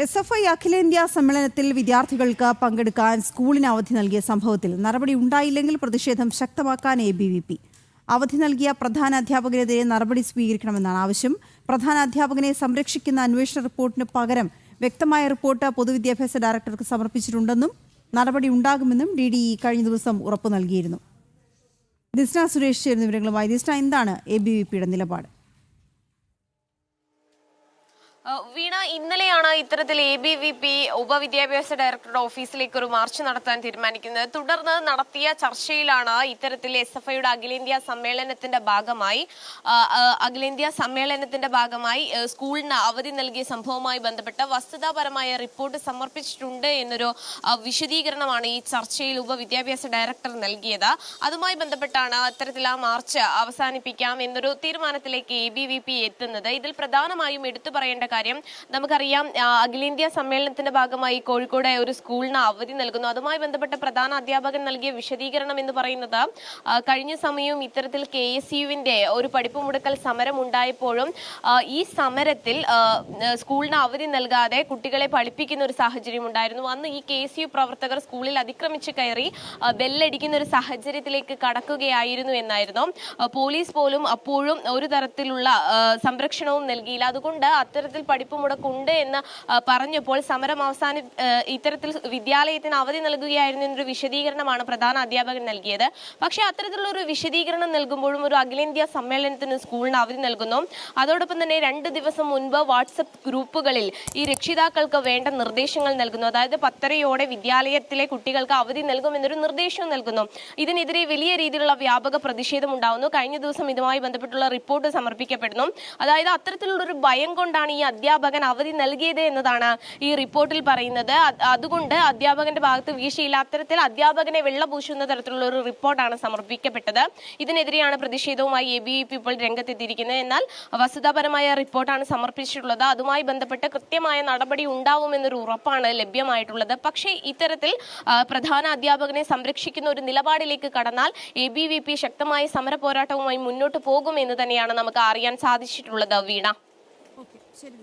SFI അഖിലേന്ത്യാ സമ്മേളനത്തിൽ വിദ്യാർത്ഥികൾക്ക് പങ്കെടുക്കാൻ സ്കൂളിന് അവധി നൽകിയ സംഭവത്തിൽ നടപടി ഉണ്ടായില്ലെങ്കിൽ പ്രതിഷേധം ശക്തമാക്കാൻ ABVP. അവധി നൽകിയ പ്രധാന അധ്യാപകനെതിരെ നടപടി സ്വീകരിക്കണമെന്നാണ് ആവശ്യം. പ്രധാന അധ്യാപകനെ സംരക്ഷിക്കുന്ന അന്വേഷണ റിപ്പോർട്ടിന് പകരം വ്യക്തമായ റിപ്പോർട്ട് പൊതുവിദ്യാഭ്യാസ ഡയറക്ടർക്ക് സമർപ്പിച്ചിട്ടുണ്ടെന്നും നടപടി ഉണ്ടാകുമെന്നും DDE കഴിഞ്ഞ ദിവസം ഉറപ്പു നൽകിയിരുന്നു. ദിസ്ന സുരേഷ് ചേരുന്ന വിവരങ്ങളുമായി. ദിസ്ന, എന്താണ് ABVPയുടെ നിലപാട്? വീണ, ഇന്നലെയാണ് ഇത്തരത്തിൽ ABVP ഉപവിദ്യാഭ്യാസ ഡയറക്ടറുടെ ഓഫീസിലേക്ക് ഒരു മാർച്ച് നടത്താൻ തീരുമാനിക്കുന്നത്. തുടർന്ന് നടത്തിയ ചർച്ചയിലാണ് ഇത്തരത്തിൽ SFIയുടെ അഖിലേന്ത്യാ സമ്മേളനത്തിന്റെ ഭാഗമായി സ്കൂളിന് അവധി നൽകിയ സംഭവവുമായി ബന്ധപ്പെട്ട് വസ്തുതാപരമായ റിപ്പോർട്ട് സമർപ്പിച്ചിട്ടുണ്ട് എന്നൊരു വിശദീകരണമാണ് ഈ ചർച്ചയിൽ ഉപവിദ്യാഭ്യാസ ഡയറക്ടർ നൽകിയത്. അതുമായി ബന്ധപ്പെട്ടാണ് അത്തരത്തിൽ ആ മാർച്ച് അവസാനിപ്പിക്കാം എന്നൊരു തീരുമാനത്തിലേക്ക് ABVP എത്തുന്നത്. ഇതിൽ പ്രധാനമായും എടുത്തു പറയേണ്ട കാര്യം, നമുക്കറിയാം, അഖിലേന്ത്യാ സമ്മേളനത്തിന്റെ ഭാഗമായി കോഴിക്കോട് ഒരു സ്കൂളിന് അവധി നൽകുന്നു. അതുമായി ബന്ധപ്പെട്ട പ്രധാന അധ്യാപകൻ നൽകിയ വിശദീകരണം എന്ന് പറയുന്നത്, കഴിഞ്ഞ സമയവും ഇത്തരത്തിൽ KSUവിന്റെ ഒരു പഠിപ്പ് മുടക്കൽ സമരം ഉണ്ടായപ്പോഴും ഈ സമരത്തിൽ സ്കൂളിന് അവധി നൽകാതെ കുട്ടികളെ പഠിപ്പിക്കുന്ന ഒരു സാഹചര്യം ഉണ്ടായിരുന്നു. അന്ന് ഈ KSU പ്രവർത്തകർ സ്കൂളിൽ അതിക്രമിച്ച് കയറി ബെല്ലടിക്കുന്ന ഒരു സാഹചര്യത്തിലേക്ക് കടക്കുകയായിരുന്നു എന്നായിരുന്നു. പോലീസ് പോലും അപ്പോഴും ഒരു തരത്തിലുള്ള സംരക്ഷണവും നൽകിയില്ല. അതുകൊണ്ട് അത്തരത്തിൽ പഠിപ്പ് മുടക്കുണ്ട് എന്ന് പറഞ്ഞപ്പോൾ സമരം ഇത്തരത്തിൽ വിദ്യാലയത്തിന് അവധി നൽകുകയായിരുന്നു എന്നൊരു വിശദീകരണമാണ് പ്രധാന അധ്യാപകൻ നൽകിയത്. പക്ഷേ അത്തരത്തിലുള്ള ഒരു വിശദീകരണം നൽകുമ്പോഴും ഒരു അഖിലേന്ത്യാ സമ്മേളനത്തിന് സ്കൂളിന് അവധി നൽകുന്നു. അതോടൊപ്പം തന്നെ 2 ദിവസം മുൻപ് വാട്സപ്പ് ഗ്രൂപ്പുകളിൽ ഈ രക്ഷിതാക്കൾക്ക് വേണ്ട നിർദ്ദേശങ്ങൾ നൽകുന്നു. അതായത് 10:30 വിദ്യാലയത്തിലെ കുട്ടികൾക്ക് അവധി നൽകുമെന്നൊരു നിർദ്ദേശവും നൽകുന്നു. ഇതിനെതിരെ വലിയ രീതിയിലുള്ള വ്യാപക പ്രതിഷേധം ഉണ്ടാവുന്നു. കഴിഞ്ഞ ദിവസം ഇതുമായി ബന്ധപ്പെട്ടുള്ള റിപ്പോർട്ട് സമർപ്പിക്കപ്പെടുന്നു. അതായത് അത്തരത്തിലുള്ള ഒരു ഭയം കൊണ്ടാണ് ഈ അധ്യാപകൻ അവധി നൽകിയത് എന്നതാണ് ഈ റിപ്പോർട്ടിൽ പറയുന്നത്. അതുകൊണ്ട് അധ്യാപകന്റെ ഭാഗത്ത് വീഴ്ചയില്ല. അത്തരത്തിൽ അധ്യാപകനെ വെള്ളപൂശുന്ന തരത്തിലുള്ള ഒരു റിപ്പോർട്ടാണ് സമർപ്പിക്കപ്പെട്ടത്. ഇതിനെതിരെയാണ് പ്രതിഷേധവുമായി ABVP ഇപ്പോൾ രംഗത്തെത്തിയിരിക്കുന്നത്. എന്നാൽ വസ്തുതാപരമായ റിപ്പോർട്ടാണ് സമർപ്പിച്ചിട്ടുള്ളത്. അതുമായി ബന്ധപ്പെട്ട് കൃത്യമായ നടപടി ഉണ്ടാവുമെന്നൊരു ഉറപ്പാണ് ലഭ്യമായിട്ടുള്ളത്. പക്ഷേ ഇത്തരത്തിൽ പ്രധാന അധ്യാപകനെ സംരക്ഷിക്കുന്ന ഒരു നിലപാടിലേക്ക് കടന്നാൽ ABVP ശക്തമായ സമര പോരാട്ടവുമായി മുന്നോട്ട് പോകുമെന്ന് തന്നെയാണ് നമുക്ക് അറിയാൻ സാധിച്ചിട്ടുള്ളത്. വീണ. ശരി.